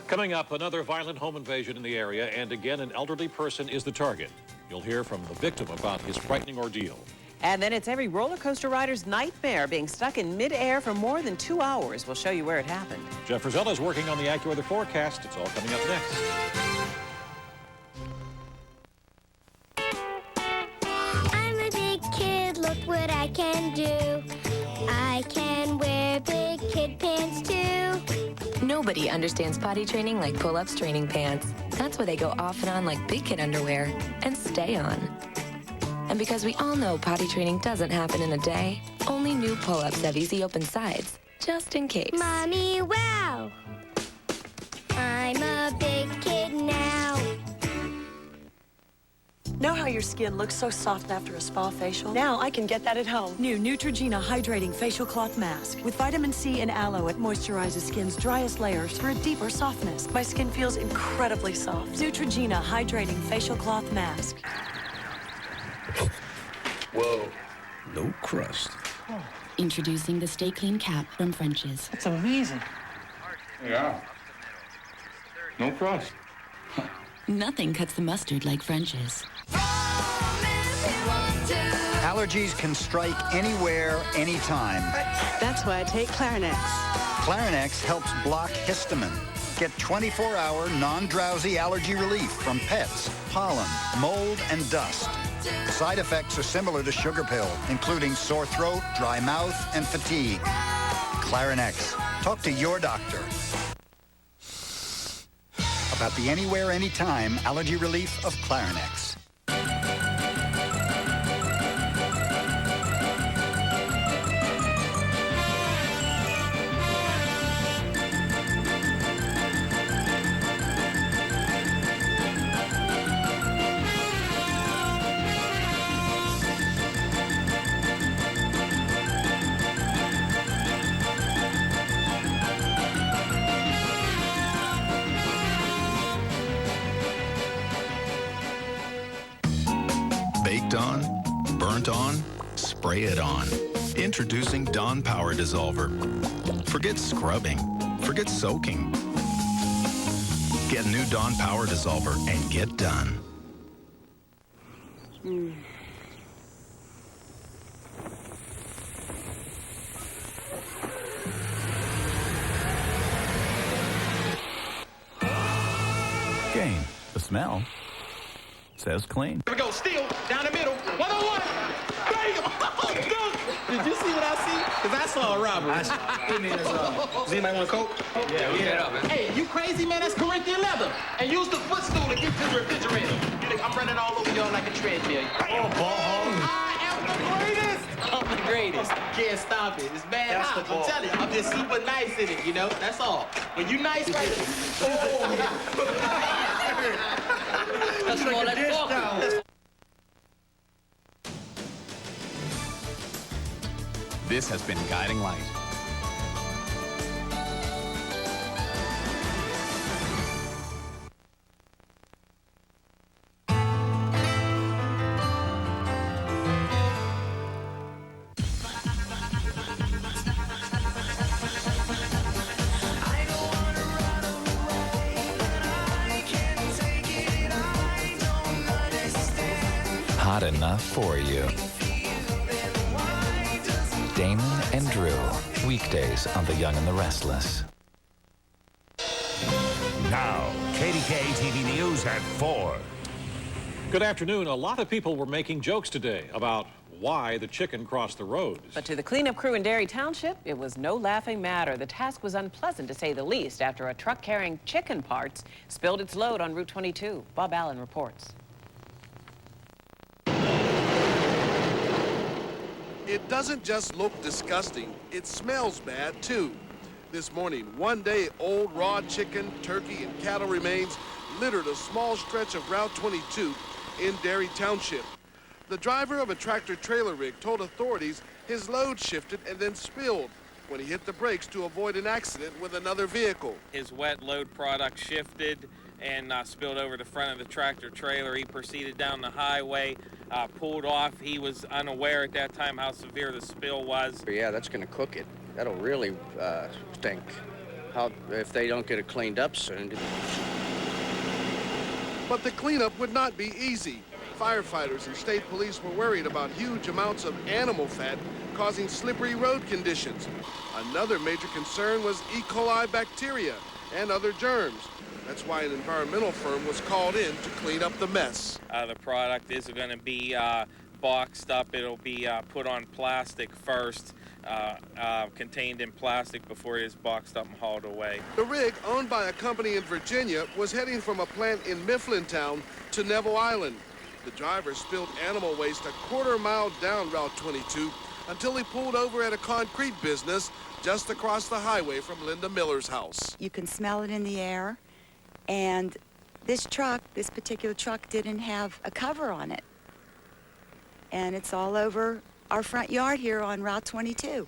Coming up, another violent home invasion in the area, and again, an elderly person is the target. You'll hear from the victim about his frightening ordeal. And then it's every roller coaster rider's nightmare, being stuck in midair for more than 2 hours. We'll show you where it happened. Jeff Rosella is working on the AccuWeather forecast. It's all coming up next. I'm a big kid, look what I can do. I can wear big kid pants too. Nobody understands potty training like pull-ups training pants. That's why they go off and on like big kid underwear and stay on. And because we all know potty training doesn't happen in a day, only new pull-ups have easy open sides, just in case. Mommy, wow! I'm a big kid now. Know how your skin looks so soft after a spa facial? Now I can get that at home. New Neutrogena Hydrating Facial Cloth Mask. With vitamin C and aloe, it moisturizes skin's driest layers for a deeper softness. My skin feels incredibly soft. Neutrogena Hydrating Facial Cloth Mask. Whoa. No crust. Introducing the Stay Clean Cap from French's. That's amazing. Yeah. No crust. Nothing cuts the mustard like French's. Allergies can strike anywhere, anytime. That's why I take Clarinex. Clarinex helps block histamine. Get 24-hour non-drowsy allergy relief from pets, pollen, mold, and dust. Side effects are similar to sugar pill, including sore throat, dry mouth, and fatigue. Clarinex. Talk to your doctor about the anywhere, anytime allergy relief of Clarinex. Baked on, burnt on, spray it on. Introducing Dawn Power Dissolver. Forget scrubbing. Forget soaking. Get new Dawn Power Dissolver and get done. Game. The smell says clean. Here we go, steal, down the middle, 1-on-1, bang! Did you see what I see? Because I saw a robbery. Does anybody want a Coke? Yeah. Hey, you crazy, man? That's Corinthian leather. And use the footstool to get to the refrigerator. You think I'm running all over y'all like a treadmill. Oh, I am the greatest. I'm the greatest. Can't stop it. It's bad hot. I'm telling you, I'm just super nice in it, you know? That's all. When you nice right That's all that talking. This has been Guiding Light. Hot enough for you. Damon and Drew, weekdays on The Young and the Restless. Now, KDKA TV News at 4. Good afternoon. A lot of people were making jokes today about why the chicken crossed the road. But to the cleanup crew in Derry Township, it was no laughing matter. The task was unpleasant, to say the least, after a truck carrying chicken parts spilled its load on Route 22. Bob Allen reports. It doesn't just look disgusting, it smells bad too. This morning, one-day-old raw chicken, turkey, and cattle remains littered a small stretch of Route 22 in Derry Township. The driver of a tractor-trailer rig told authorities his load shifted and then spilled when he hit the brakes to avoid an accident with another vehicle. His wet load product shifted and spilled over the front of the tractor-trailer. He proceeded down the highway, pulled off. He was unaware at that time how severe the spill was. Yeah, that's going to cook it. That'll really stink. if they don't get it cleaned up soon. But the cleanup would not be easy. Firefighters and state police were worried about huge amounts of animal fat causing slippery road conditions. Another major concern was E. coli bacteria and other germs. That's why an environmental firm was called in to clean up the mess. The product is going to be boxed up. It'll be put on plastic first, contained in plastic before it is boxed up and hauled away. The rig, owned by a company in Virginia, was heading from a plant in Mifflintown to Neville Island. The driver spilled animal waste a quarter-mile down Route 22 until he pulled over at a concrete business just across the highway from Linda Miller's house. You can smell it in the air, and this particular truck didn't have a cover on it. And it's all over our front yard here on Route 22.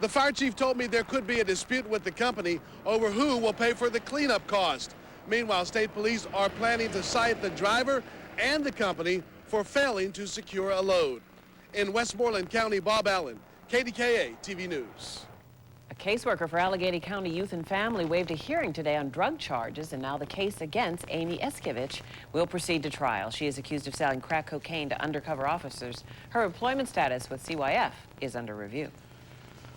The fire chief told me there could be a dispute with the company over who will pay for the cleanup cost. Meanwhile, state police are planning to cite the driver and the company for failing to secure a load. In Westmoreland County, Bob Allen, KDKA TV News. A caseworker for Allegheny County Youth and Family waived a hearing today on drug charges, and now the case against Amy Eskievich will proceed to trial. She is accused of selling crack cocaine to undercover officers. Her employment status with CYF is under review.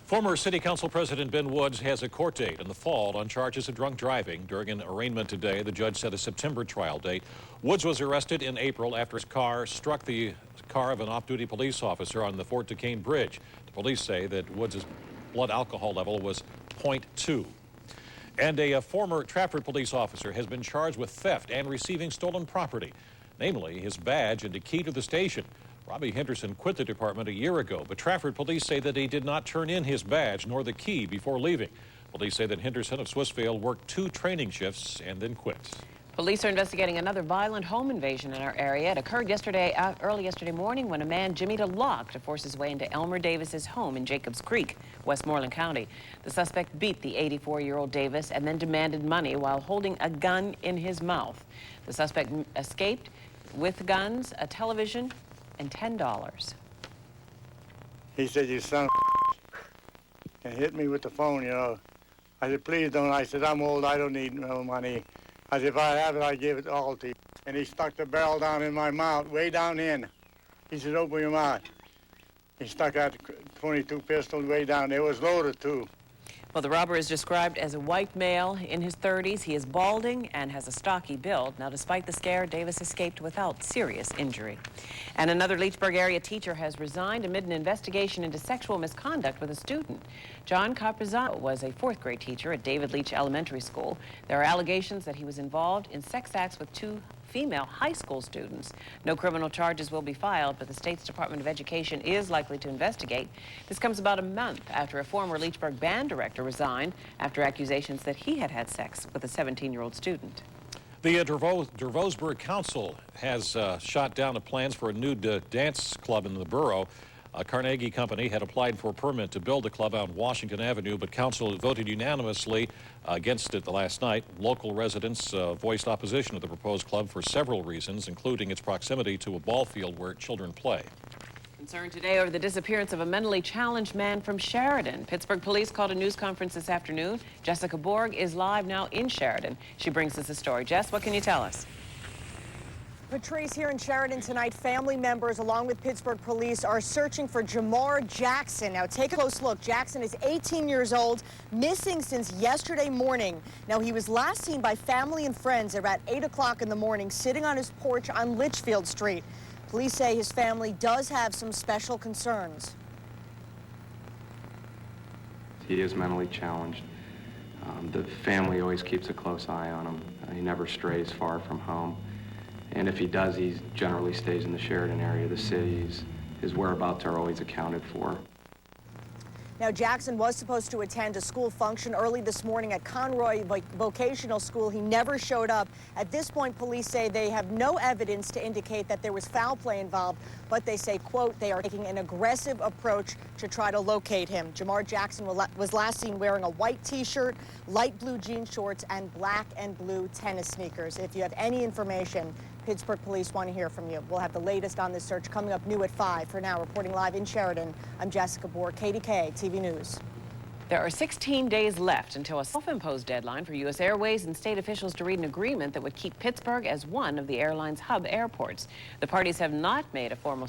Former City Council President Ben Woods has a court date in the fall on charges of drunk driving. During an arraignment today, the judge set a September trial date. Woods was arrested in April after his car struck the car of an off-duty police officer on the Fort Duquesne Bridge. The police say that Woods' blood alcohol level was 0.2. And a former Trafford police officer has been charged with theft and receiving stolen property, namely his badge and a key to the station. Robbie Henderson quit the department a year ago, but Trafford police say that he did not turn in his badge nor the key before leaving. Police say that Henderson of Swissvale worked 2 training shifts and then quit. Police are investigating another violent home invasion in our area. It occurred early yesterday morning when a man jimmied a lock to force his way into Elmer Davis's home in Jacobs Creek, Westmoreland County. The suspect beat the 84-year-old Davis and then demanded money while holding a gun in his mouth. The suspect escaped with guns, a television, and $10. He said, "You son of a," and hit me with the phone, you know. I said, "Please don't." I said, "I'm old, I don't need no money." I said, "If I have it, I give it all to you." And he stuck the barrel down in my mouth, way down in. He said, "Open your mouth." He stuck that 22 pistol way down. It was loaded, too. Well, the robber is described as a white male in his 30s. He is balding and has a stocky build. Now, despite the scare, Davis escaped without serious injury. And another Leechburg area teacher has resigned amid an investigation into sexual misconduct with a student. John Caprizano was a 4th grade teacher at David Leach Elementary School. There are allegations that he was involved in sex acts with 2 female high school students. No criminal charges will be filed, but the state's Department of Education is likely to investigate. This comes about a month after a former Leechburg band director resigned after accusations that he had had sex with a 17-year-old student. The Dervosburg Council has shot down the plans for a new dance club in the borough. A Carnegie company had applied for a permit to build a club on Washington Avenue, but council voted unanimously against it last night. Local residents voiced opposition to the proposed club for several reasons, including its proximity to a ball field where children play. Concern today over the disappearance of a mentally challenged man from Sheridan. Pittsburgh police called a news conference this afternoon. Jessica Borg is live now in Sheridan. She brings us a story. Jess, what can you tell us? Patrice, here in Sheridan tonight, family members along with Pittsburgh police are searching for Jamaur Jackson. Now take a close look. Jackson is 18 years old, missing since yesterday morning. Now he was last seen by family and friends about 8 o'clock in the morning sitting on his porch on Litchfield Street. Police say his family does have some special concerns. He is mentally challenged. The family always keeps a close eye on him. He never strays far from home. And if he does, he generally stays in the Sheridan area of the city. His whereabouts are always accounted for. Now, Jackson was supposed to attend a school function early this morning at Conroy Vocational School. He never showed up. At this point, police say they have no evidence to indicate that there was foul play involved, but they say, quote, they are taking an aggressive approach to try to locate him. Jamaur Jackson was last seen wearing a white T-shirt, light blue jean shorts, and black and blue tennis sneakers. If you have any information, Pittsburgh police want to hear from you. We'll have the latest on this search coming up new at 5. For now, reporting live in Sheridan, I'm Jessica Borg, KDKA TV News. There are 16 days left until a self-imposed deadline for U.S. Airways and state officials to reach an agreement that would keep Pittsburgh as one of the airline's hub airports. The parties have not had a formal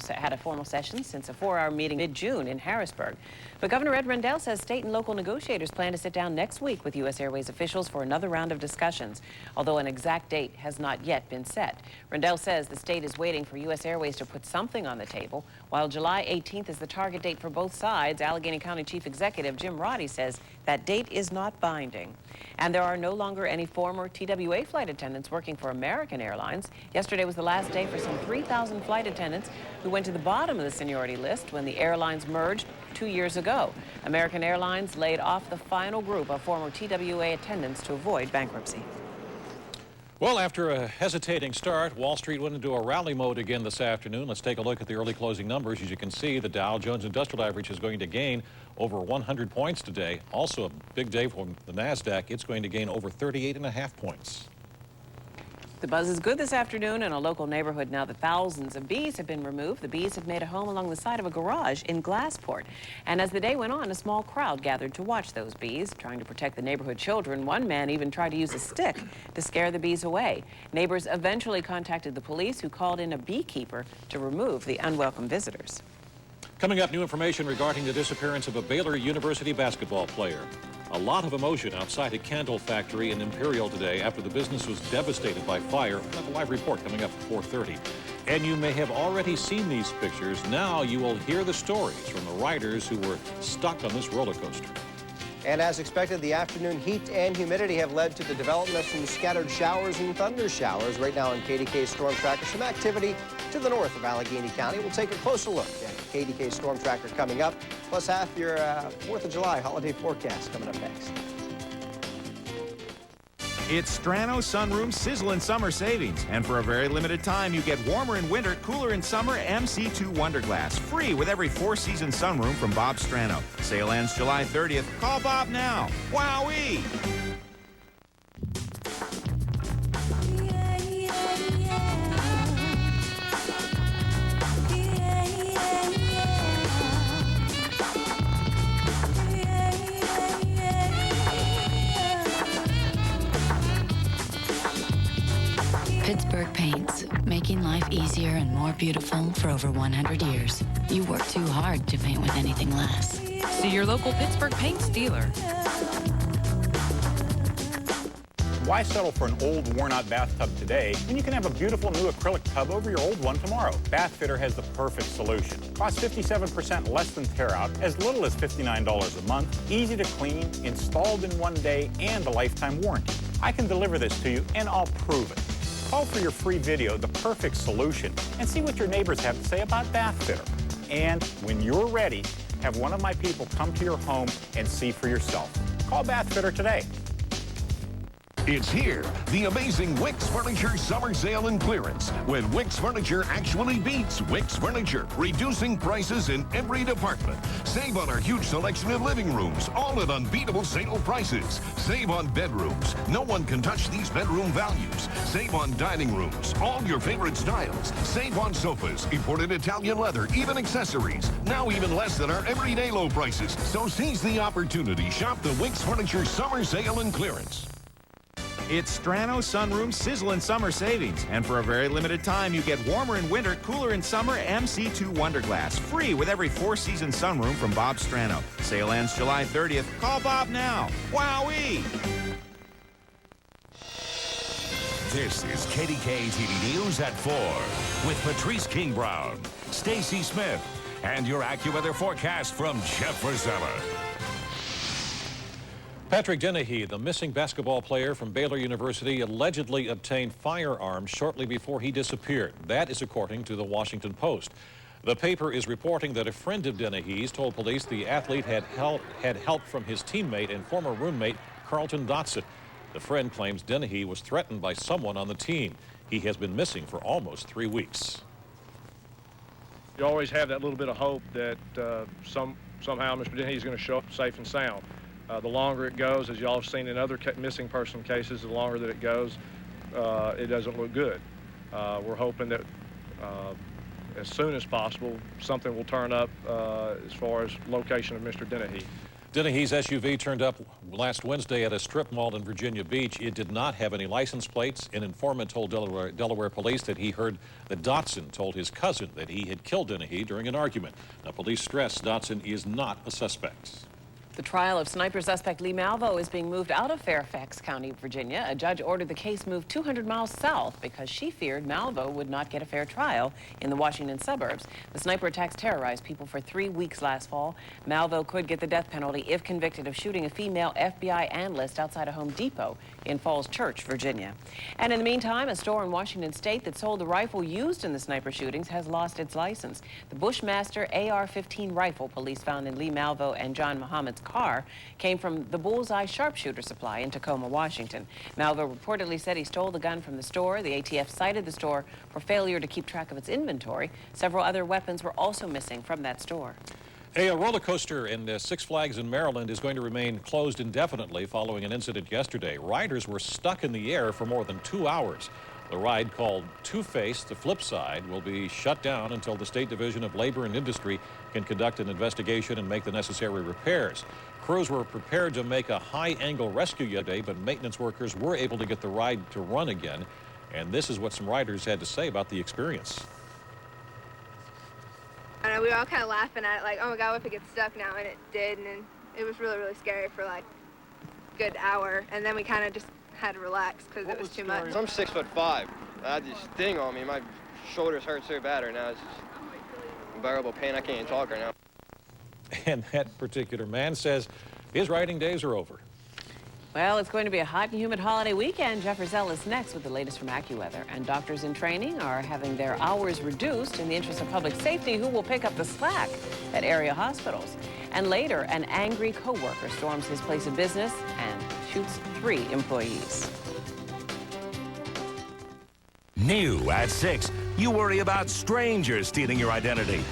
session since a 4-hour meeting mid-June in Harrisburg. But Governor Ed Rendell says state and local negotiators plan to sit down next week with U.S. Airways officials for another round of discussions, although an exact date has not yet been set. Rendell says the state is waiting for U.S. Airways to put something on the table. While July 18th is the target date for both sides, Allegheny County Chief Executive Jim Roddy says that date is not binding. And there are no longer any former TWA flight attendants working for American Airlines. Yesterday was the last day for some 3,000 flight attendants who went to the bottom of the seniority list when the airlines merged 2 years ago. American Airlines laid off the final group of former TWA attendants to avoid bankruptcy. Well, after a hesitating start, Wall Street went into a rally mode again this afternoon. Let's take a look at the early closing numbers. As you can see, the Dow Jones Industrial Average is going to gain over 100 points today. Also a big day for the NASDAQ. It's going to gain over 38.5 points. The buzz is good this afternoon in a local neighborhood now that thousands of bees have been removed. The bees have made a home along the side of a garage in Glassport. And as the day went on, a small crowd gathered to watch those bees. Trying to protect the neighborhood children, one man even tried to use a stick to scare the bees away. Neighbors eventually contacted the police, who called in a beekeeper to remove the unwelcome visitors. Coming up, new information regarding the disappearance of a Baylor University basketball player. A lot of emotion outside a candle factory in Imperial today after the business was devastated by fire. We'll have a live report coming up at 4:30. And you may have already seen these pictures. Now you will hear the stories from the riders who were stuck on this roller coaster. And as expected, the afternoon heat and humidity have led to the development of some scattered showers and thunder showers. Right now on KDK Storm Tracker, some activity to the north of Allegheny County. We'll take a closer look at KDK Storm Tracker coming up, plus half your 4th of July holiday forecast coming up next. It's Strano Sunroom Sizzlin' Summer Savings. And for a very limited time, you get warmer in winter, cooler in summer MC2 Wonderglass. Free with every 4-season sunroom from Bob Strano. Sale ends July 30th. Call Bob now. Wowee! Pittsburgh Paints, making life easier and more beautiful for over 100 years. You work too hard to paint with anything less. See your local Pittsburgh Paints dealer. Why settle for an old, worn-out bathtub today when you can have a beautiful new acrylic tub over your old one tomorrow? Bath Fitter has the perfect solution. Costs 57% less than tear out, as little as $59 a month, easy to clean, installed in one day, and a lifetime warranty. I can deliver this to you, and I'll prove it. Call for your free video, The Perfect Solution, and see what your neighbors have to say about Bath Fitter. And when you're ready, have one of my people come to your home and see for yourself. Call Bath Fitter today. It's here, the amazing Wicks Furniture Summer Sale and Clearance, when Wicks Furniture actually beats Wicks Furniture, reducing prices in every department. Save on our huge selection of living rooms, all at unbeatable sale prices. Save on bedrooms. No one can touch these bedroom values. Save on dining rooms, all your favorite styles. Save on sofas, imported Italian leather, even accessories. Now even less than our everyday low prices. So seize the opportunity. Shop the Wicks Furniture Summer Sale and Clearance. It's Strano Sunroom Sizzlin' Summer Savings. And for a very limited time, you get warmer in winter, cooler in summer MC2 Wonderglass. Free with every 4-season sunroom from Bob Strano. Sale ends July 30th. Call Bob now. Wowee! This is KDKA TV News at 4 with Patrice King-Brown, Stacy Smith, and your AccuWeather forecast from Jeff Rosella. Patrick Dennehy, the missing basketball player from Baylor University, allegedly obtained firearms shortly before he disappeared. That is according to the Washington Post. The paper is reporting that a friend of Dennehy's told police the athlete had help from his teammate and former roommate, Carlton Dotson. The friend claims Dennehy was threatened by someone on the team. He has been missing for almost 3 weeks. You always have that little bit of hope that somehow Mr. Dennehy is going to show up safe and sound. The longer it goes, as y'all have seen in other missing person cases, the longer that it goes, it doesn't look good. We're hoping that as soon as possible, something will turn up as far as location of Mr. Dennehy. Dennehy's SUV turned up last Wednesday at a strip mall in Virginia Beach. It did not have any license plates. An informant told Delaware police that he heard that Dotson told his cousin that he had killed Dennehy during an argument. Now, police stress Dotson is not a suspect. The trial of sniper suspect Lee Malvo is being moved out of Fairfax County, Virginia. A judge ordered the case moved 200 miles south because she feared Malvo would not get a fair trial in the Washington suburbs. The sniper attacks terrorized people for 3 weeks last fall. Malvo could get the death penalty if convicted of shooting a female FBI analyst outside a Home Depot in Falls Church, Virginia. And in the meantime, a store in Washington state that sold the rifle used in the sniper shootings has lost its license. The Bushmaster AR-15 rifle police found in Lee Malvo and John Muhammad's car came from the Bullseye sharpshooter supply in Tacoma, Washington. Malvo reportedly said he stole the gun from the store. The ATF cited the store for failure to keep track of its inventory. Several other weapons were also missing from that store. A roller coaster in Six Flags in Maryland is going to remain closed indefinitely following an incident yesterday. Riders were stuck in the air for more than 2 hours. The ride, called Two-Face, the Flip Side, will be shut down until the State Division of Labor and Industry can conduct an investigation and make the necessary repairs. Crews were prepared to make a high-angle rescue yesterday, but maintenance workers were able to get the ride to run again. And this is what some riders had to say about the experience. I know, we were all kind of laughing at it, like, oh my God, what if it gets stuck now? And it did, and it was really, really scary for like a good hour. And then we kind of just had to relax because it was too much. I'm 6'5". I had this thing on me. My shoulders hurt so bad right now. It's just unbearable pain. I can't even talk right now. And that particular man says his riding days are over. Well, it's going to be a hot and humid holiday weekend. Jeff Rizell is next with the latest from AccuWeather. And doctors in training are having their hours reduced in the interest of public safety. Who will pick up the slack at area hospitals? And later, an angry coworker storms his place of business and shoots 3 employees. New at 6, you worry about strangers stealing your identity.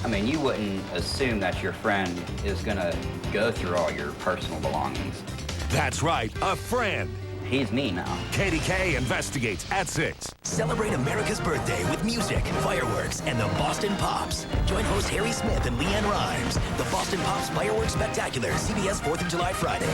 I mean, you wouldn't assume that your friend is going to go through all your personal belongings. That's right, a friend. He's me now. KDKA investigates at 6. Celebrate America's birthday with music, fireworks, and the Boston Pops. Join host Harry Smith and Leanne Rhymes. The Boston Pops Fireworks Spectacular, CBS 4th of July Friday.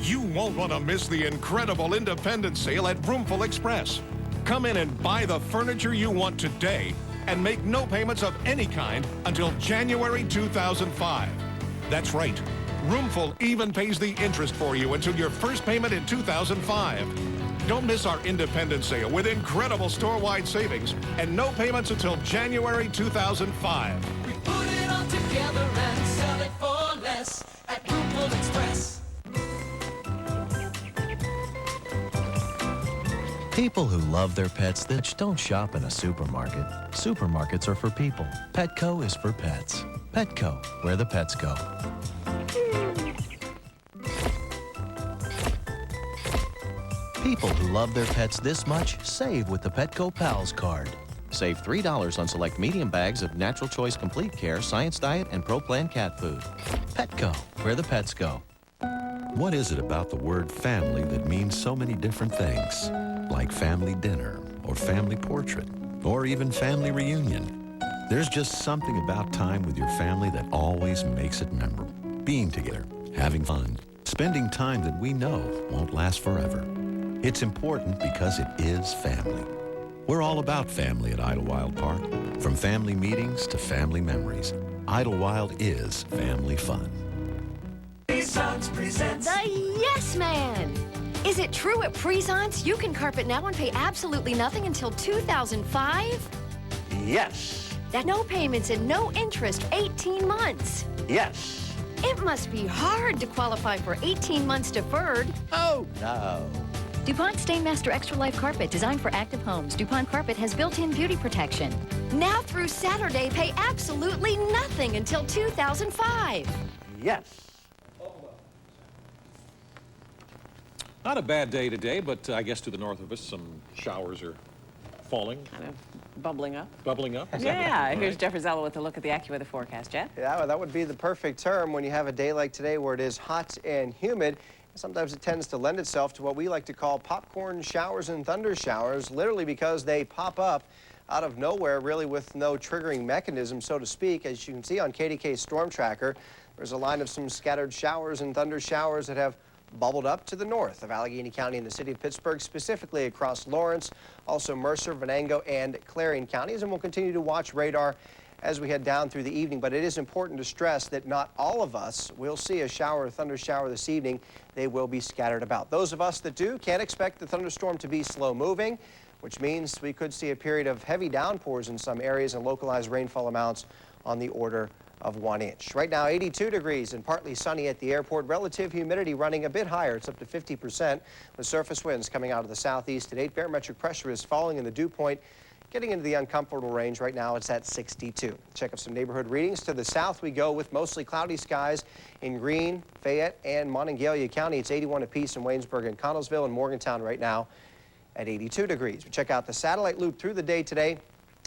You won't want to miss the incredible Independence Sale at Roomful Express. Come in and buy the furniture you want today and make no payments of any kind until January 2005. That's right. Roomful even pays the interest for you until your first payment in 2005. Don't miss our Independence Sale with incredible store-wide savings and no payments until January 2005. We put it all together and sell it for less at Roomful Express. People who love their pets that don't shop in a supermarket. Supermarkets are for people. Petco is for pets. Petco, where the pets go. People who love their pets this much save with the Petco Pals card. Save $3 on select medium bags of Natural Choice Complete Care, Science Diet, and Pro Plan cat food. Petco, where the pets go. What is it about the word family that means so many different things? Like family dinner, or family portrait, or even family reunion. There's just something about time with your family that always makes it memorable. Being together, having fun, spending time that we know won't last forever. It's important because it is family. We're all about family at Idlewild Park. From family meetings to family memories, Idlewild is family fun. Resigns presents The Yes Man. Is it true at Presence you can carpet now and pay absolutely nothing until 2005? Yes. That no payments and no interest, 18 months. Yes. It must be hard to qualify for 18 months deferred. Oh, no. DuPont Stainmaster Extra Life Carpet, designed for active homes. DuPont Carpet has built-in beauty protection. Now through Saturday, pay absolutely nothing until 2005. Yes. Not a bad day today, but I guess to the north of us, some showers are falling. Kind of bubbling up. Bubbling up? Yeah, here's Jeff Rizell with a look at the AccuWeather forecast. Jeff? Yeah, well, that would be the perfect term when you have a day like today where it is hot and humid. Sometimes it tends to lend itself to what we like to call popcorn showers and thunder showers, literally because they pop up out of nowhere, really with no triggering mechanism, so to speak. As you can see on KDK's Storm Tracker, There's a line of some scattered showers and thunder showers that have bubbled up to the north of Allegheny County in the city of Pittsburgh, specifically across Lawrence, also Mercer, Venango, and Clarion counties. And we'll continue to watch radar as we head down through the evening. But it is important to stress that not all of us will see a shower or thunder shower this evening. They will be scattered about. Those of us that do can't expect the thunderstorm to be slow moving, which means we could see a period of heavy downpours in some areas and localized rainfall amounts on the order of 1 inch. Right now, 82 degrees and partly sunny at the airport. Relative humidity running a bit higher. It's up to 50% with surface winds coming out of the southeast at 8. Barometric pressure is falling in the dew point, getting into the uncomfortable range. Right now, it's at 62. Check out some neighborhood readings. To the south we go with mostly cloudy skies in Greene, Fayette, and Monongalia County. It's 81 apiece in Waynesburg and Connellsville and Morgantown right now at 82 degrees. We check out the satellite loop through the day today.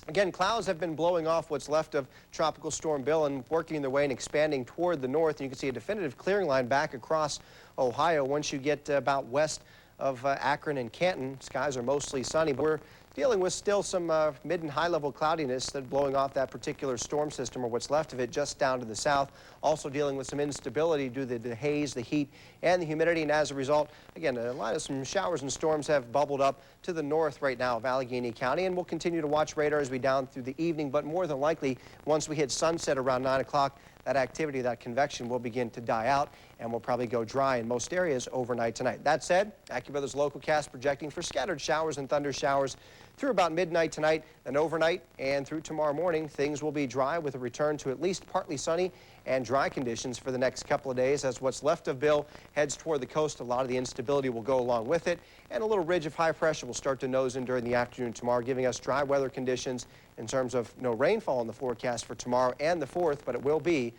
Again, clouds have been blowing off what's left of Tropical Storm Bill and working their way and expanding toward the north. And you can see a definitive clearing line back across Ohio. Once you get about west of Akron and Canton, skies are mostly sunny, but we're dealing with still some mid and high level cloudiness that blowing off that particular storm system or what's left of it just down to the south. Also dealing with some instability due to the haze, the heat, and the humidity. And as a result, again, a lot of some showers and storms have bubbled up to the north right now of Allegheny County. And we'll continue to watch radar as we down through the evening. But more than likely, once we hit sunset around 9 o'clock, that activity, that convection will begin to die out and will probably go dry in most areas overnight tonight. That said, AccuWeather's local cast projecting for scattered showers and thunder showers through about midnight tonight, then overnight and through tomorrow morning. Things will be dry with a return to at least partly sunny and dry conditions for the next couple of days. As what's left of Bill heads toward the coast, a lot of the instability will go along with it, and a little ridge of high pressure will start to nose in during the afternoon tomorrow, giving us dry weather conditions in terms of no rainfall in the forecast for tomorrow and the 4th, but it will be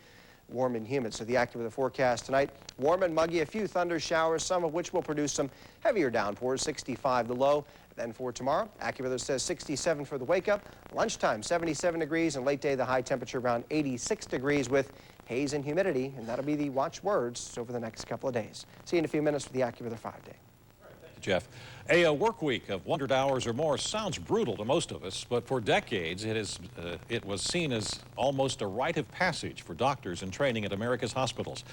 warm and humid. So the AccuWeather forecast tonight, warm and muggy, a few thunder showers, some of which will produce some heavier downpours, 65 the low. Then for tomorrow, AccuWeather says 67 for the wake-up, lunchtime 77 degrees, and late day the high temperature around 86 degrees with haze and humidity, and that'll be the watch words over the next couple of days. See you in a few minutes for the AccuWeather 5-day. Jeff, a work week of 100 hours or more sounds brutal to most of us, but for decades it was seen as almost a rite of passage for doctors in training at America's hospitals.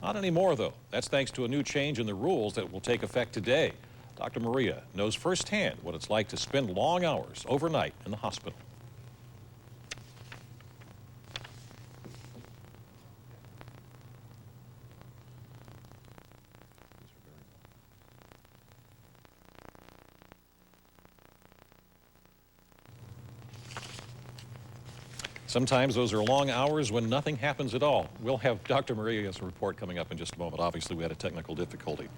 Not anymore, though. That's thanks to a new change in the rules that will take effect today. Dr. Maria knows firsthand what it's like to spend long hours overnight in the hospital. Sometimes those are long hours when nothing happens at all. We'll have Dr. Maria's report coming up in just a moment. Obviously, we had a technical difficulty.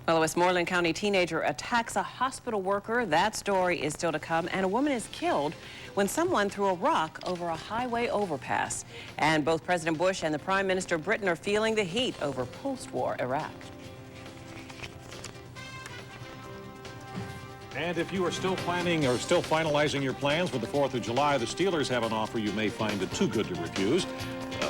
Well, a Westmoreland County teenager attacks a hospital worker. That story is still to come. And a woman is killed when someone threw a rock over a highway overpass. And both President Bush and the Prime Minister Britain are feeling the heat over post-war Iraq. And if you are still planning or still finalizing your plans for the 4th of July, the Steelers have an offer you may find it too good to refuse.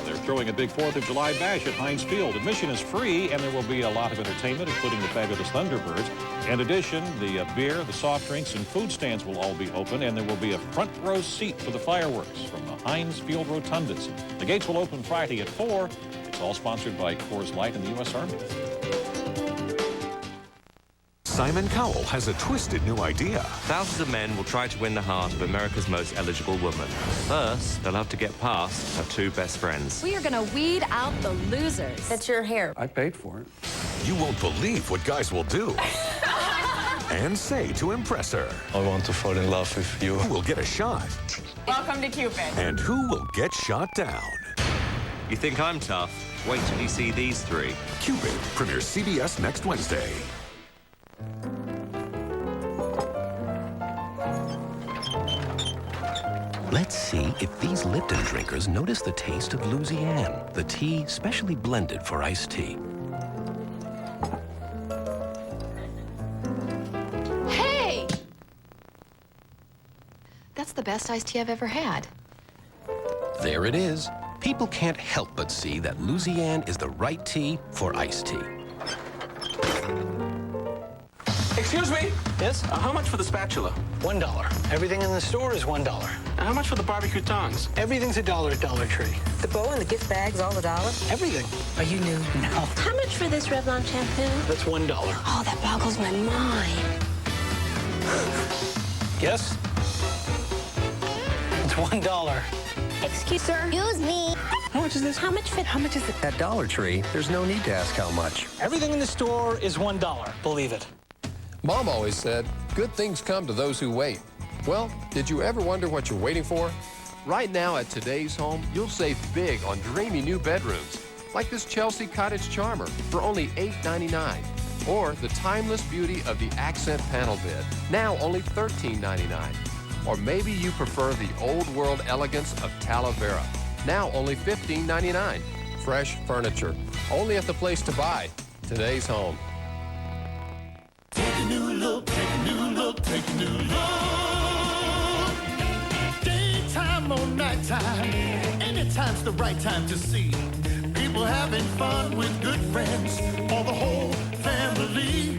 They're throwing a big 4th of July bash at Heinz Field. Admission is free, and there will be a lot of entertainment, including the fabulous Thunderbirds. In addition, the beer, the soft drinks, and food stands will all be open, and there will be a front row seat for the fireworks from the Heinz Field rotundas. The gates will open Friday at 4. It's all sponsored by Coors Light and the U.S. Army. Simon Cowell has a twisted new idea. Thousands of men will try to win the heart of America's most eligible woman. First, they'll have to get past her two best friends. We are going to weed out the losers. That's your hair. I paid for it. You won't believe what guys will do and say to impress her. I want to fall in love with you. Who will get a shot? Welcome to Cupid. And who will get shot down? You think I'm tough? Wait till you see these three. Cupid premieres CBS next Wednesday. Let's see if these Lipton drinkers notice the taste of Louisiane, the tea specially blended for iced tea. Hey! That's the best iced tea I've ever had. There it is. People can't help but see that Louisiane is the right tea for iced tea. Excuse me? Yes? How much for the spatula? $1. Everything in the store is $1. And how much for the barbecue tongs? Everything's $1 at Dollar Tree. The bowl and the gift bags, all $1? Everything. Are you new? No. How much for this Revlon shampoo? That's $1. Oh, that boggles my mind. Yes? It's $1. Excuse me. How much is this? How much is it? At Dollar Tree, there's no need to ask how much. Everything in the store is $1. Believe it. Mom always said, good things come to those who wait. Well, did you ever wonder what you're waiting for? Right now at Today's Home, you'll save big on dreamy new bedrooms, like this Chelsea Cottage Charmer for only $8.99. Or the timeless beauty of the accent panel bed, now only $13.99. Or maybe you prefer the old world elegance of Talavera, now only $15.99. Fresh furniture, only at the place to buy, Today's Home. Take a new look, take a new look, take a new look. Daytime or nighttime, anytime's the right time to see people having fun with good friends or the whole family.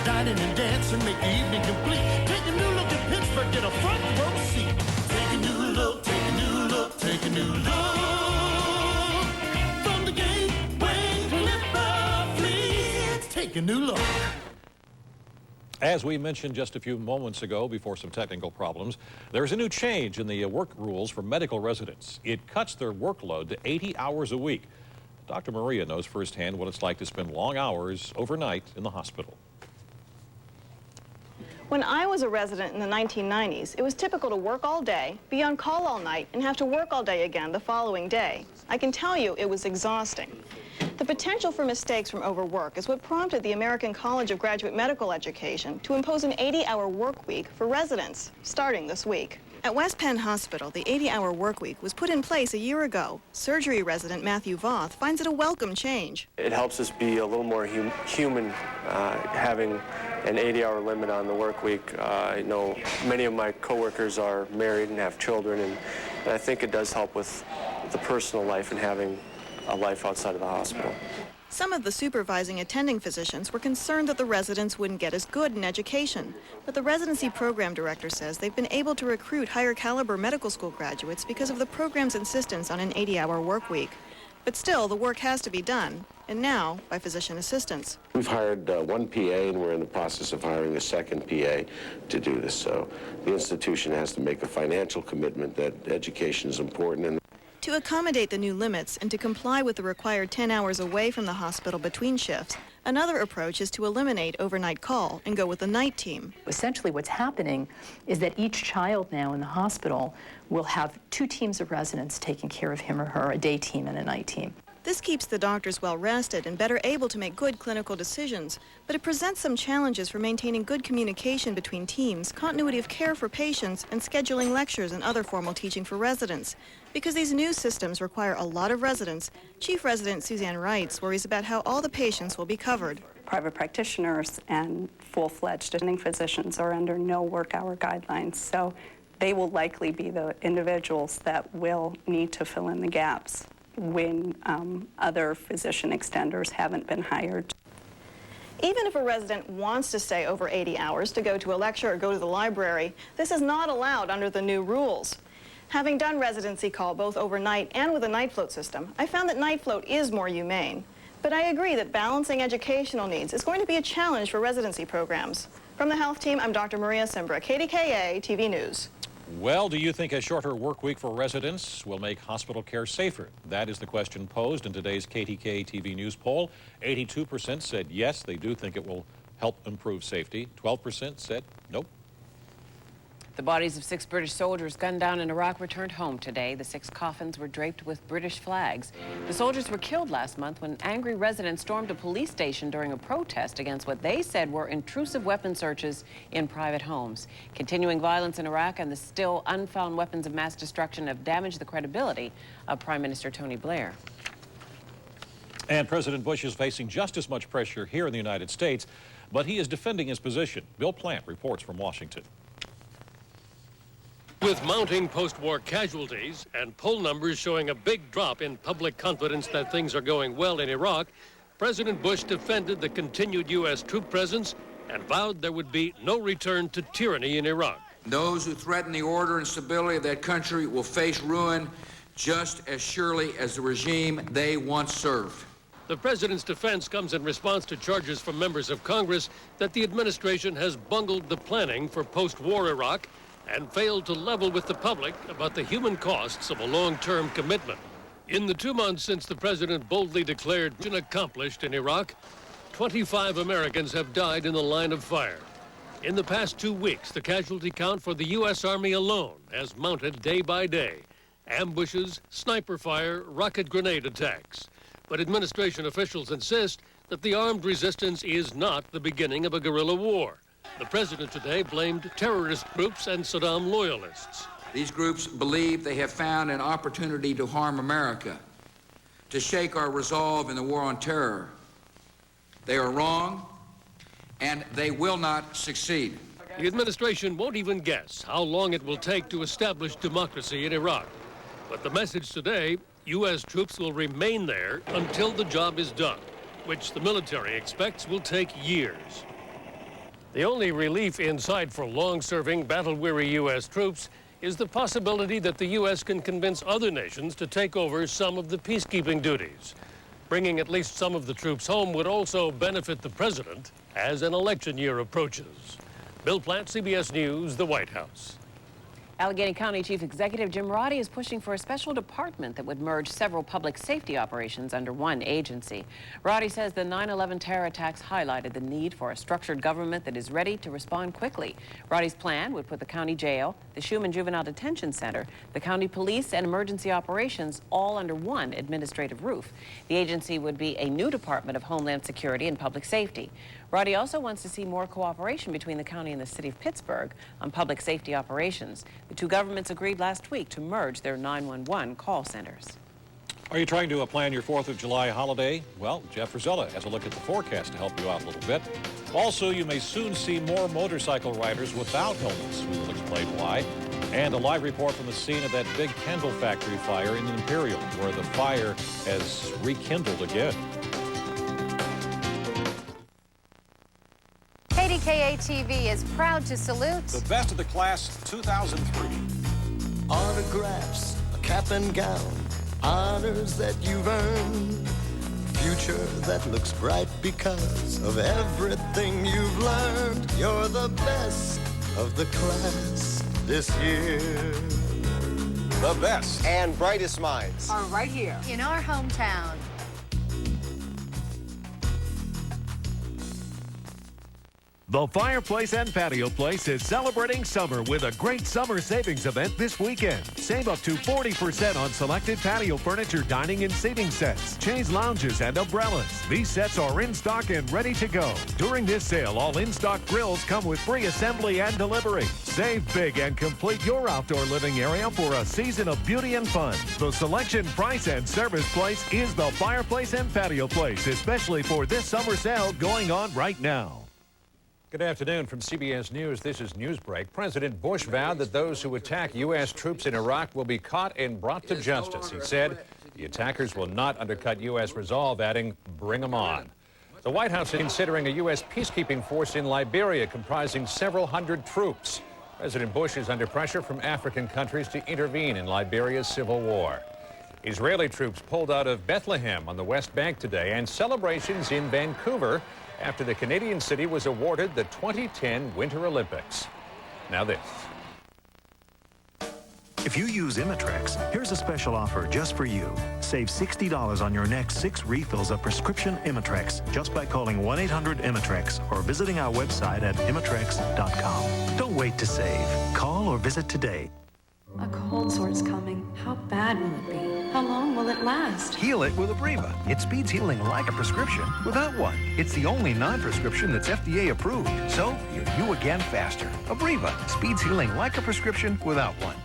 Dining and dancing make the evening complete. Take a new look at Pittsburgh, get a front row seat. Take a new look, take a new look, take a new look. From the gateway to Liverpool, take a new look. As we mentioned just a few moments ago before some technical problems, there's a new change in the work rules for medical residents. It cuts their workload to 80 hours a week. Dr. Maria knows firsthand what it's like to spend long hours overnight in the hospital. When I was a resident in the 1990s, it was typical to work all day, be on call all night, and have to work all day again the following day. I can tell you it was exhausting. The potential for mistakes from overwork is what prompted the American College of Graduate Medical Education to impose an 80-hour work week for residents, starting this week. At West Penn Hospital, the 80-hour work week was put in place a year ago. Surgery resident Matthew Voth finds it a welcome change. It helps us be a little more human, having an 80-hour limit on the work week. I know many of my coworkers are married and have children, and I think it does help with the personal life and having a life outside of the hospital. Some of the supervising attending physicians were concerned that the residents wouldn't get as good an education, but the residency program director says they've been able to recruit higher caliber medical school graduates because of the program's insistence on an 80-hour work week. But still, the work has to be done, and now by physician assistants. We've hired one PA, and we're in the process of hiring a second PA to do this. So the institution has to make a financial commitment that education is important. And to accommodate the new limits and to comply with the required 10 hours away from the hospital between shifts, another approach is to eliminate overnight call and go with the night team. Essentially what's happening is that each child now in the hospital will have 2 teams of residents taking care of him or her, a day team and a night team. This keeps the doctors well rested and better able to make good clinical decisions, but it presents some challenges for maintaining good communication between teams, continuity of care for patients, and scheduling lectures and other formal teaching for residents. Because these new systems require a lot of residents, Chief Resident Suzanne Reitz worries about how all the patients will be covered. Private practitioners and full-fledged attending physicians are under no work-hour guidelines, so they will likely be the individuals that will need to fill in the gaps when other physician extenders haven't been hired. Even if a resident wants to stay over 80 hours to go to a lecture or go to the library, this is not allowed under the new rules. Having done residency call both overnight and with a night float system, I found that night float is more humane. But I agree that balancing educational needs is going to be a challenge for residency programs. From the health team, I'm Dr. Maria Simbra, KDKA TV News. Well, do you think a shorter work week for residents will make hospital care safer? That is the question posed in today's KDKA TV News poll. 82% said yes, they do think it will help improve safety. 12% said nope. The bodies of 6 British soldiers gunned down in Iraq returned home today. The 6 coffins were draped with British flags. The soldiers were killed last month when angry residents stormed a police station during a protest against what they said were intrusive weapon searches in private homes. Continuing violence in Iraq and the still unfound weapons of mass destruction have damaged the credibility of Prime Minister Tony Blair. And President Bush is facing just as much pressure here in the United States, but he is defending his position. Bill Plant reports from Washington. With mounting post-war casualties and poll numbers showing a big drop in public confidence that things are going well in Iraq, President Bush defended the continued U.S. troop presence and vowed there would be no return to tyranny in Iraq. Those who threaten the order and stability of that country will face ruin just as surely as the regime they once served. The president's defense comes in response to charges from members of Congress that the administration has bungled the planning for post-war Iraq and failed to level with the public about the human costs of a long-term commitment. In the 2 months since the president boldly declared mission accomplished in Iraq, 25 Americans have died in the line of fire. In the past 2 weeks, the casualty count for the U.S. Army alone has mounted day by day. Ambushes, sniper fire, rocket grenade attacks. But administration officials insist that the armed resistance is not the beginning of a guerrilla war. The president today blamed terrorist groups and Saddam loyalists. These groups believe they have found an opportunity to harm America, to shake our resolve in the war on terror. They are wrong, and they will not succeed. The administration won't even guess how long it will take to establish democracy in Iraq. But the message today, U.S. troops will remain there until the job is done, which the military expects will take years. The only relief in sight for long-serving, battle-weary U.S. troops is the possibility that the U.S. can convince other nations to take over some of the peacekeeping duties. Bringing at least some of the troops home would also benefit the president as an election year approaches. Bill Platt, CBS News, the White House. Allegheny County Chief Executive Jim Roddy is pushing for a special department that would merge several public safety operations under one agency. Roddy says the 9/11 terror attacks highlighted the need for a structured government that is ready to respond quickly. Roddy's plan would put the county jail, the Schumann Juvenile Detention Center, the county police, and emergency operations all under one administrative roof. The agency would be a new Department of Homeland Security and Public Safety. Roddy also wants to see more cooperation between the county and the city of Pittsburgh on public safety operations. The two governments agreed last week to merge their 911 call centers. Are you trying to plan your 4th of July holiday? Well, Jeff Rosella has a look at the forecast to help you out a little bit. Also, you may soon see more motorcycle riders without helmets. We will explain why. And a live report from the scene of that big candle factory fire in Imperial, where the fire has rekindled again. KDKA TV is proud to salute the best of the class 2003. Autographs, a cap and gown, honors that you've earned, future that looks bright because of everything you've learned. You're the best of the class this year. The best and brightest minds are right here in our hometown. The Fireplace and Patio Place is celebrating summer with a great summer savings event this weekend. Save up to 40% on selected patio furniture, dining, and seating sets, chaise lounges, and umbrellas. These sets are in stock and ready to go. During this sale, all in-stock grills come with free assembly and delivery. Save big and complete your outdoor living area for a season of beauty and fun. The selection, price, and service place is the Fireplace and Patio Place, especially for this summer sale going on right now. Good afternoon from CBS News. This is Newsbreak. President Bush vowed that those who attack U.S. troops in Iraq will be caught and brought to justice. He said the attackers will not undercut U.S. resolve, adding, bring them on. The White House is considering a U.S. peacekeeping force in Liberia comprising several hundred troops. President Bush is under pressure from African countries to intervene in Liberia's civil war. Israeli troops pulled out of Bethlehem on the West Bank today, and celebrations in Vancouver after the Canadian city was awarded the 2010 Winter Olympics. Now this. If you use Imitrex, here's a special offer just for you. Save $60 on your next 6 refills of prescription Imitrex just by calling 1-800-Imitrex or visiting our website at imitrex.com. Don't wait to save. Call or visit today. A cold sore's coming. How bad will it be? How long will it last? Heal it with Abreva. It speeds healing like a prescription without one. It's the only non-prescription that's FDA approved. So you're you again faster. Abreva speeds healing like a prescription without one.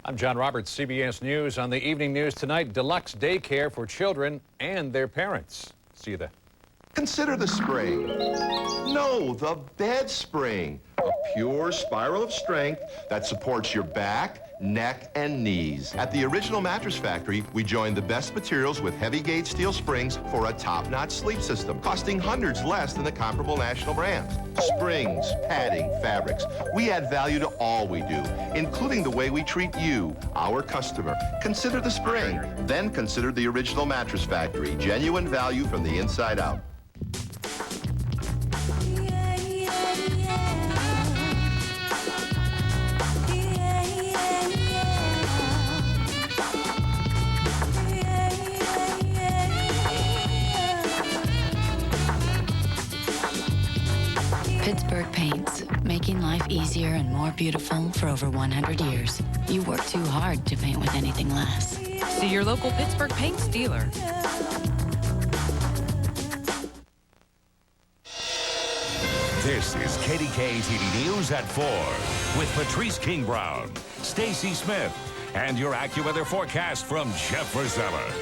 I'm John Roberts, CBS News. On the evening news tonight, deluxe daycare for children and their parents. See you there. Consider the spring. No, the bed spring. A pure spiral of strength that supports your back, neck, and knees. At the Original Mattress Factory, we joined the best materials with heavy gauge steel springs for a top-notch sleep system, costing hundreds less than the comparable national brands. Springs, padding, fabrics. We add value to all we do, including the way we treat you, our customer. Consider the spring, then consider the Original Mattress Factory. Genuine value from the inside out. Pittsburgh Paints, making life easier and more beautiful for over 100 years. You work too hard to paint with anything less. See your local Pittsburgh Paints dealer. This is KDKA TV News at 4 with Patrice King-Brown, Stacy Smith, and your AccuWeather forecast from Jeff Rosella.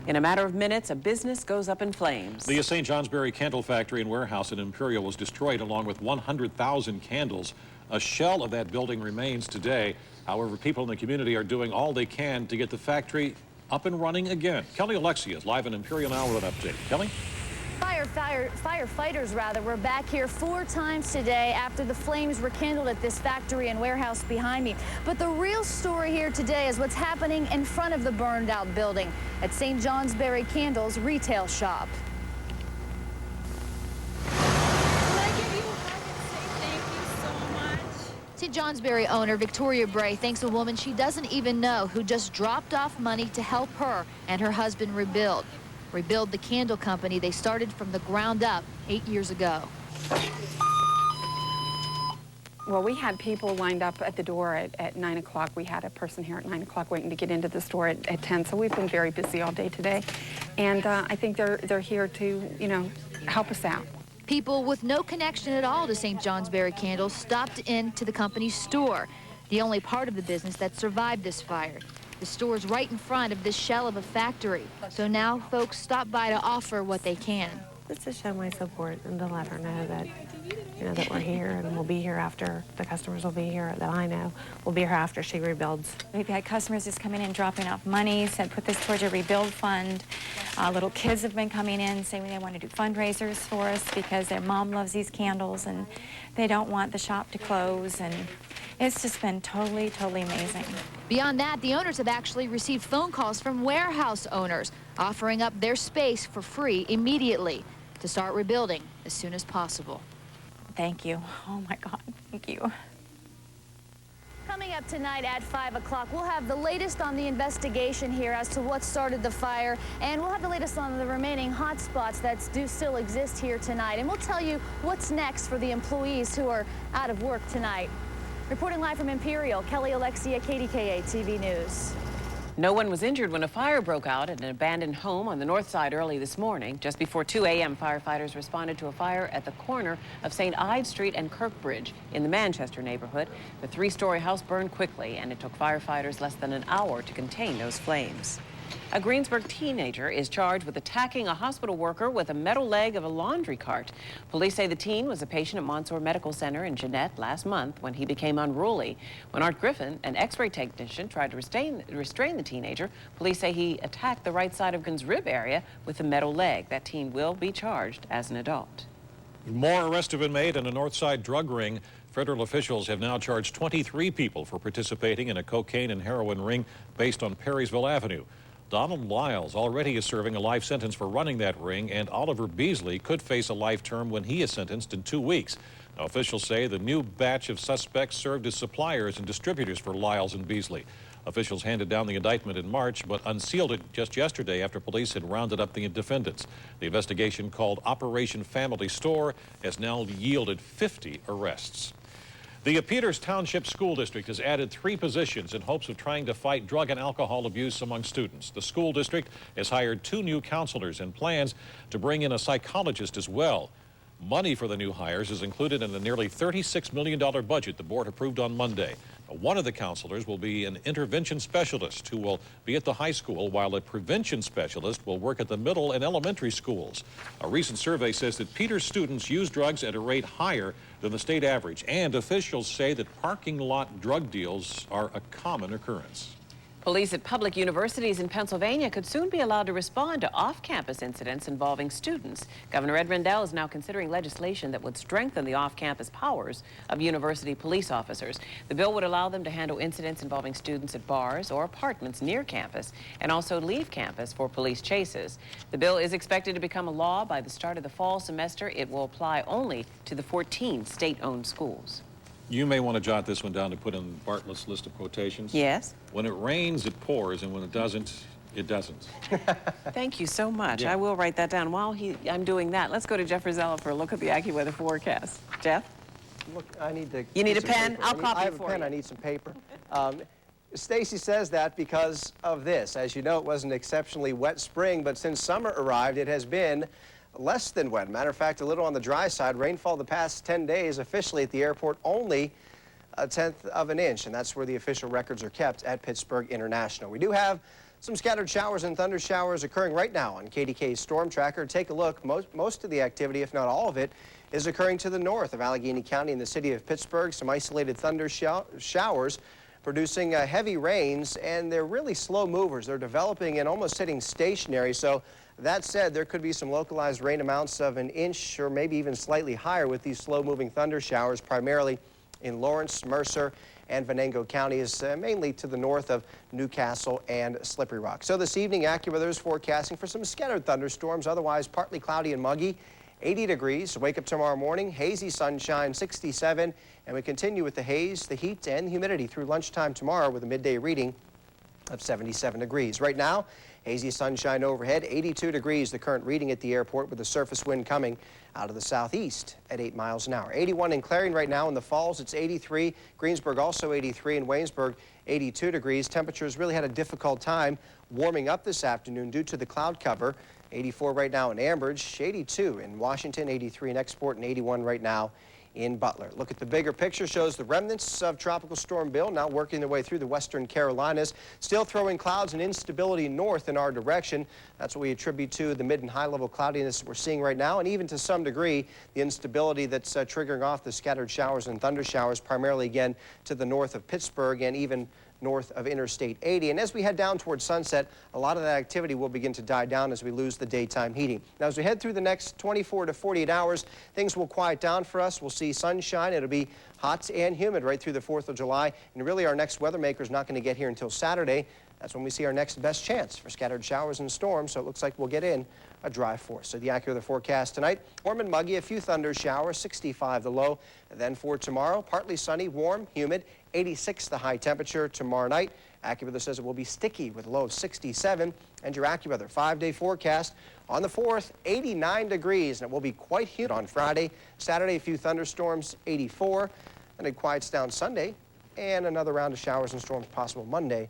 In a matter of minutes, a business goes up in flames. The St. Johnsbury candle factory and warehouse in Imperial was destroyed along with 100,000 candles. A shell of that building remains today. However, people in the community are doing all they can to get the factory up and running again. Kelly Alexia is live in Imperial now with an update. Kelly? Firefighters were back here 4 times today after the flames were kindled at this factory and warehouse behind me. But the real story here today is what's happening in front of the burned out building at St. Johnsbury Candle's retail shop. St. Johnsbury owner Victoria Bray thanks a woman she doesn't even know who just dropped off money to help her and her husband rebuild the candle company they started from the ground up 8 years ago. Well, we had people lined up at the door at 9 o'clock. We had a person here at 9 o'clock waiting to get into the store at 10. So we've been very busy all day today. And I think they're here to, you know, help us out. People with no connection at all to St. Johnsbury Candles stopped into the company's store, the only part of the business that survived this fire. The store's right in front of this shell of a factory. So now folks stop by to offer what they can. Just to show my support and to let her know that, you know, that we're here and we'll be here after the customers will be here, that I know will be here after she rebuilds. We've had customers just coming in dropping off money, said put this towards your rebuild fund. Little kids have been coming in saying they want to do fundraisers for us because their mom loves these candles and they don't want the shop to close. And it's just been totally, totally amazing. Beyond that, the owners have actually received phone calls from warehouse owners offering up their space for free immediately to start rebuilding as soon as possible. Thank you. Oh my God, thank you. Coming up tonight at 5 o'clock, we'll have the latest on the investigation here as to what started the fire, and we'll have the latest on the remaining hot spots that do still exist here tonight. And we'll tell you what's next for the employees who are out of work tonight. Reporting live from Imperial, Kelly Alexia, KDKA TV News. No one was injured when a fire broke out at an abandoned home on the north side early this morning. Just before 2 a.m., firefighters responded to a fire at the corner of St. Ives Street and Kirkbridge in the Manchester neighborhood. The 3-story house burned quickly, and it took firefighters less than an hour to contain those flames. A Greensburg teenager is charged with attacking a hospital worker with a metal leg of a laundry cart. Police say the teen was a patient at Monsoor Medical Center in Jeanette last month when he became unruly. When Art Griffin, an x-ray technician, tried to restrain the teenager, police say he attacked the right side of his rib area with a metal leg. That teen will be charged as an adult. More arrests have been made in a north side drug ring. Federal officials have now charged 23 people for participating in a cocaine and heroin ring based on Perrysville Avenue. Donald Lyles already is serving a life sentence for running that ring, and Oliver Beasley could face a life term when he is sentenced in 2 weeks. Now, officials say the new batch of suspects served as suppliers and distributors for Lyles and Beasley. Officials handed down the indictment in March, but unsealed it just yesterday after police had rounded up the defendants. The investigation, called Operation Family Store, has now yielded 50 arrests. The Peters Township School District has added 3 positions in hopes of trying to fight drug and alcohol abuse among students. The school district has hired 2 new counselors and plans to bring in a psychologist as well. Money for the new hires is included in the nearly $36 million budget the board approved on Monday. One of the counselors will be an intervention specialist who will be at the high school, while a prevention specialist will work at the middle and elementary schools. A recent survey says that Peters students use drugs at a rate higher than the state average, and officials say that parking lot drug deals are a common occurrence. Police at public universities in Pennsylvania could soon be allowed to respond to off-campus incidents involving students. Governor Ed Rendell is now considering legislation that would strengthen the off-campus powers of university police officers. The bill would allow them to handle incidents involving students at bars or apartments near campus, and also leave campus for police chases. The bill is expected to become a law by the start of the fall semester. It will apply only to the 14 state-owned schools. You may want to jot this one down to put in Bartlett's list of quotations. Yes. When it rains, it pours, and when it doesn't, it doesn't. Thank you so much. Yeah. I will write that down. While I'm doing that, let's go to Jeff Rosella for a look at the AccuWeather forecast. Jeff? Look, I need to... You need a some pen? paper. I'll copy I have for a pen. you. I need some paper. Stacy says that because of this. As you know, it was an exceptionally wet spring, but since summer arrived, it has been less than wet. Matter of fact, a little on the dry side. Rainfall the past 10 days officially at the airport only a 1/10 of an inch, and that's where the official records are kept at Pittsburgh International. We do have some scattered showers and thunder showers occurring right now on KDKA's storm tracker. Take a look. Most of the activity, if not all of it, is occurring to the north of Allegheny County in the city of Pittsburgh. Some isolated thunder showers producing heavy rains, and they're really slow movers. They're developing and almost sitting stationary. So that said, there could be some localized rain amounts of an inch or maybe even slightly higher with these slow-moving thunder showers, primarily in Lawrence, Mercer, and Venango counties, mainly to the north of Newcastle and Slippery Rock. So this evening, AccuWeather is forecasting for some scattered thunderstorms, otherwise partly cloudy and muggy, 80 degrees. Wake up tomorrow morning, hazy sunshine, 67, and we continue with the haze, the heat, and the humidity through lunchtime tomorrow with a midday reading of 77 degrees. Right now, hazy sunshine overhead, 82 degrees, the current reading at the airport with a surface wind coming out of the southeast at 8 miles an hour. 81 in Clarion right now. In the Falls, it's 83. Greensburg also 83. In Waynesburg, 82 degrees. Temperatures really had a difficult time warming up this afternoon due to the cloud cover. 84 right now in Ambridge, 82 in Washington, 83 in Export, and 81 right now in Butler. Look at the bigger picture, shows the remnants of Tropical Storm Bill now working their way through the western Carolinas, still throwing clouds and instability north in our direction. That's what we attribute to the mid and high level cloudiness we're seeing right now, and even to some degree the instability that's triggering off the scattered showers and thunder showers, primarily again to the north of Pittsburgh and even north of Interstate 80. And as we head down towards sunset, a lot of that activity will begin to die down as we lose the daytime heating. Now, as we head through the next 24 to 48 hours, things will quiet down for us. We'll see sunshine. It'll be hot and humid right through the 4th of July. And really, our next weather maker is not going to get here until Saturday. That's when we see our next best chance for scattered showers and storms. So it looks like we'll get in a dry force. So the AccuWeather forecast tonight, warm and muggy, a few thunder showers, 65 the low. And then for tomorrow, partly sunny, warm, humid, 86 the high temperature tomorrow night. AccuWeather says it will be sticky with a low of 67. And your AccuWeather 5-day forecast on the 4th, 89 degrees, and it will be quite humid on Friday. Saturday, a few thunderstorms, 84. And it quiets down Sunday, and another round of showers and storms possible Monday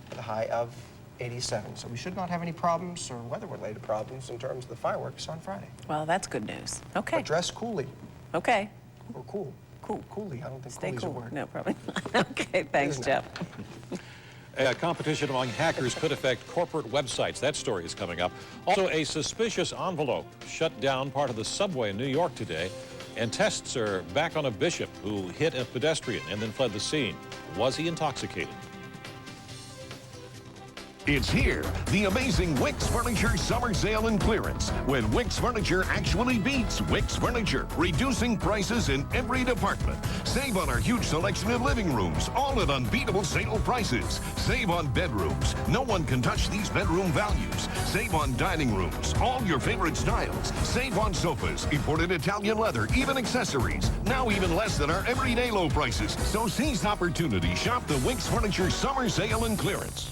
with a high of 87. So we should not have any problems or weather-related problems in terms of the fireworks on Friday. Well, that's good news. Okay. But dress coolly. Okay. Or cool. Cool. Coolly. I don't think Stay coolly's cool. a word. No, probably not. Okay, thanks, Jeff. A competition among hackers could affect corporate websites. That story is coming up. Also, a suspicious envelope shut down part of the subway in New York today. And tests are back on a bishop who hit a pedestrian and then fled the scene. Was he intoxicated? It's here, the amazing Wix Furniture Summer Sale and Clearance, when Wix Furniture actually beats Wix Furniture, reducing prices in every department. Save on our huge selection of living rooms, all at unbeatable sale prices. Save on bedrooms. No one can touch these bedroom values. Save on dining rooms, all your favorite styles. Save on sofas, imported Italian leather, even accessories. Now even less than our everyday low prices. So seize the opportunity. Shop the Wix Furniture Summer Sale and Clearance.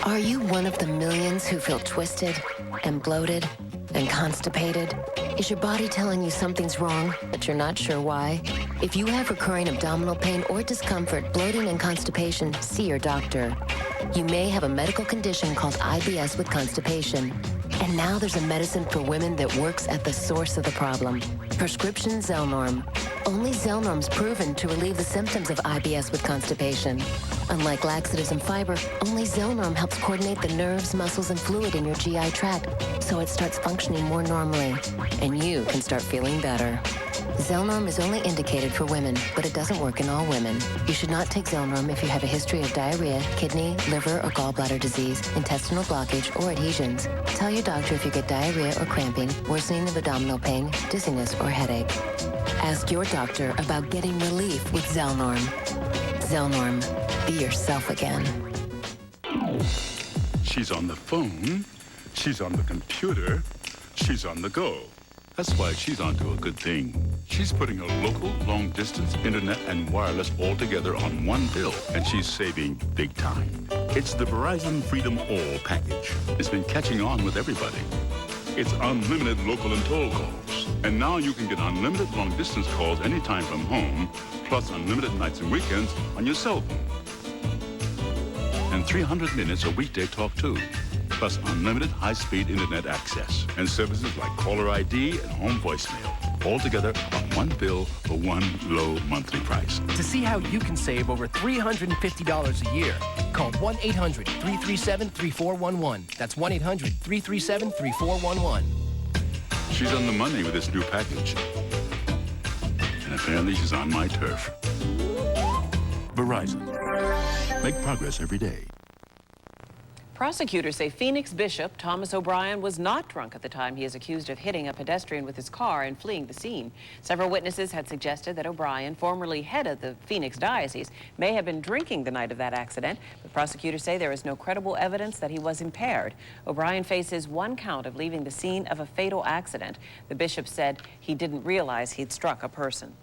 Are you one of the millions who feel twisted and bloated and constipated? Is your body telling you something's wrong, but you're not sure why? If you have recurring abdominal pain or discomfort, bloating and constipation, see your doctor. You may have a medical condition called IBS with constipation. And now there's a medicine for women that works at the source of the problem. Prescription Zelnorm. Only Zelnorm's proven to relieve the symptoms of IBS with constipation. Unlike laxatives and fiber, only Zelnorm helps coordinate the nerves, muscles, and fluid in your GI tract, so it starts functioning more normally, and you can start feeling better. Zelnorm is only indicated for women, but it doesn't work in all women. You should not take Zelnorm if you have a history of diarrhea, kidney, liver, or gallbladder disease, intestinal blockage, or adhesions. Tell your doctor if you get diarrhea or cramping, worsening of abdominal pain, dizziness, or headache. Ask your doctor about getting relief with Zelnorm. Zelnorm. Be yourself again. She's on the phone. She's on the computer. She's on the go. That's why she's onto a good thing. She's putting her local, long-distance, internet, and wireless all together on one bill, and she's saving big time. It's the Verizon Freedom All package. It's been catching on with everybody. It's unlimited local and toll calls. And now you can get unlimited long-distance calls anytime from home, plus unlimited nights and weekends on your cell phone. And 300 minutes of weekday talk, too. Plus unlimited high-speed internet access and services like caller ID and home voicemail, all together on one bill for one low monthly price. To see how you can save over $350 a year, call 1-800-337-3411. That's 1-800-337-3411. She's on the money with this new package. And apparently she's on my turf. Verizon. Make progress every day. Prosecutors say Phoenix Bishop Thomas O'Brien was not drunk at the time he is accused of hitting a pedestrian with his car and fleeing the scene. Several witnesses had suggested that O'Brien, formerly head of the Phoenix Diocese, may have been drinking the night of that accident, but prosecutors say there is no credible evidence that he was impaired. O'Brien faces one count of leaving the scene of a fatal accident. The bishop said he didn't realize he'd struck a person.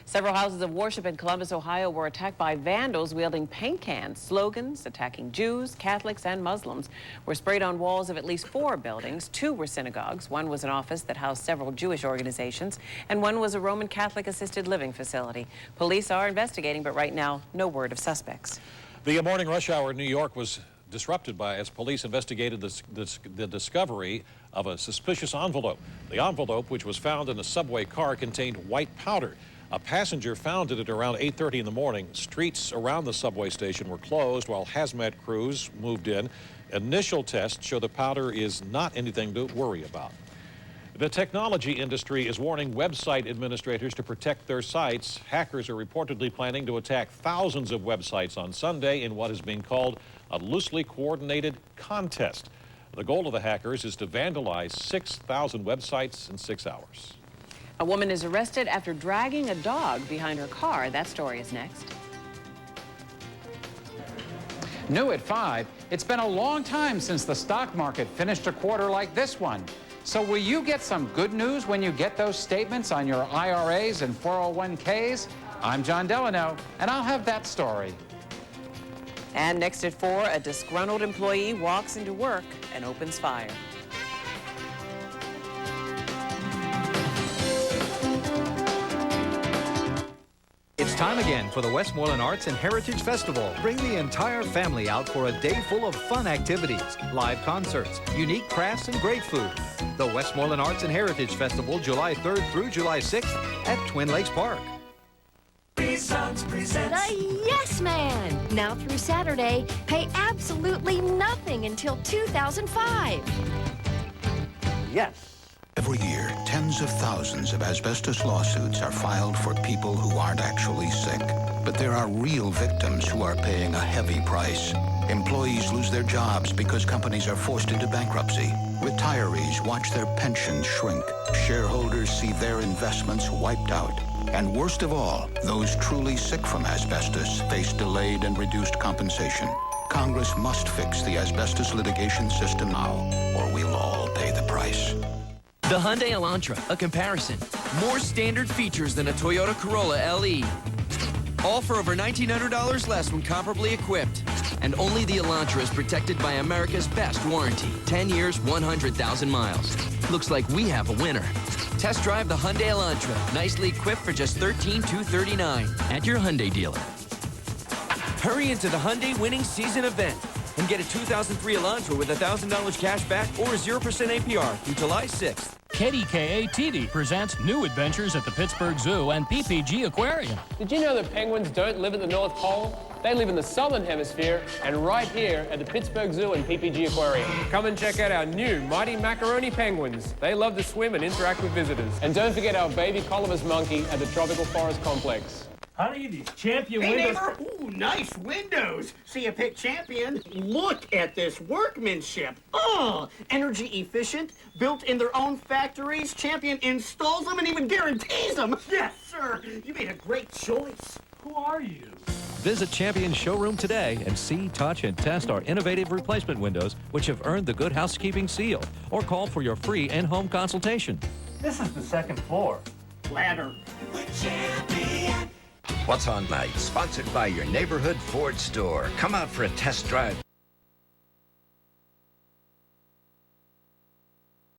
Several houses of worship in Columbus, Ohio were attacked by vandals wielding paint cans. Slogans attacking Jews, Catholics, and Muslims were sprayed on walls of at least 4 buildings. 2 were synagogues. 1 was an office that housed several Jewish organizations, and 1 was a Roman Catholic assisted living facility. Police are investigating, but right now, no word of suspects. The morning rush hour in New York was disrupted as police investigated the discovery of a suspicious envelope. The envelope, which was found in a subway car, contained white powder. A passenger found it at around 8:30 in the morning. Streets around the subway station were closed while hazmat crews moved in. Initial tests show the powder is not anything to worry about. The technology industry is warning website administrators to protect their sites. Hackers are reportedly planning to attack thousands of websites on Sunday in what is being called a loosely coordinated contest. The goal of the hackers is to vandalize 6,000 websites in 6 hours. A woman is arrested after dragging a dog behind her car. That story is next. New at 5, it's been a long time since the stock market finished a quarter like this one. So will you get some good news when you get those statements on your IRAs and 401ks? I'm John Delano, and I'll have that story. And next at 4, a disgruntled employee walks into work and opens fire. It's time again for the Westmoreland Arts and Heritage Festival. Bring the entire family out for a day full of fun activities, live concerts, unique crafts, and great food. The Westmoreland Arts and Heritage Festival, July 3rd through July 6th at Twin Lakes Park. Resigns presents The Yes Man! Now through Saturday, pay absolutely nothing until 2005. Yes. Every year, tens of thousands of asbestos lawsuits are filed for people who aren't actually sick. But there are real victims who are paying a heavy price. Employees lose their jobs because companies are forced into bankruptcy. Retirees watch their pensions shrink. Shareholders see their investments wiped out. And worst of all, those truly sick from asbestos face delayed and reduced compensation. Congress must fix the asbestos litigation system now, or we'll all pay the price. The Hyundai Elantra, a comparison. More standard features than a Toyota Corolla LE. All for over $1,900 less when comparably equipped. And only the Elantra is protected by America's best warranty. 10 years, 100,000 miles. Looks like we have a winner. Test drive the Hyundai Elantra, nicely equipped for just $13,239 at your Hyundai dealer. Hurry into the Hyundai winning season event. and get a 2003 Elantra with $1,000 cash back or a 0% APR through July 6th. KDKA TV presents new adventures at the Pittsburgh Zoo and PPG Aquarium. Did you know that penguins don't live at the North Pole? They live in the Southern Hemisphere and right here at the Pittsburgh Zoo and PPG Aquarium. Come and check out our new mighty macaroni penguins. They love to swim and interact with visitors. And don't forget our baby colobus monkey at the Tropical Forest Complex. Honey, these Champion windows... Neighbor. Ooh, nice windows. See, you pick Champion. Look at this workmanship. Oh, energy efficient, built in their own factories. Champion installs them and even guarantees them. Yes, sir. You made a great choice. Who are you? Visit Champion Showroom today and see, touch, and test our innovative replacement windows, which have earned the Good Housekeeping seal. Or call for your free in-home consultation. This is the second floor. Ladder. What's on Night? Sponsored by your neighborhood Ford store. Come out for a test drive.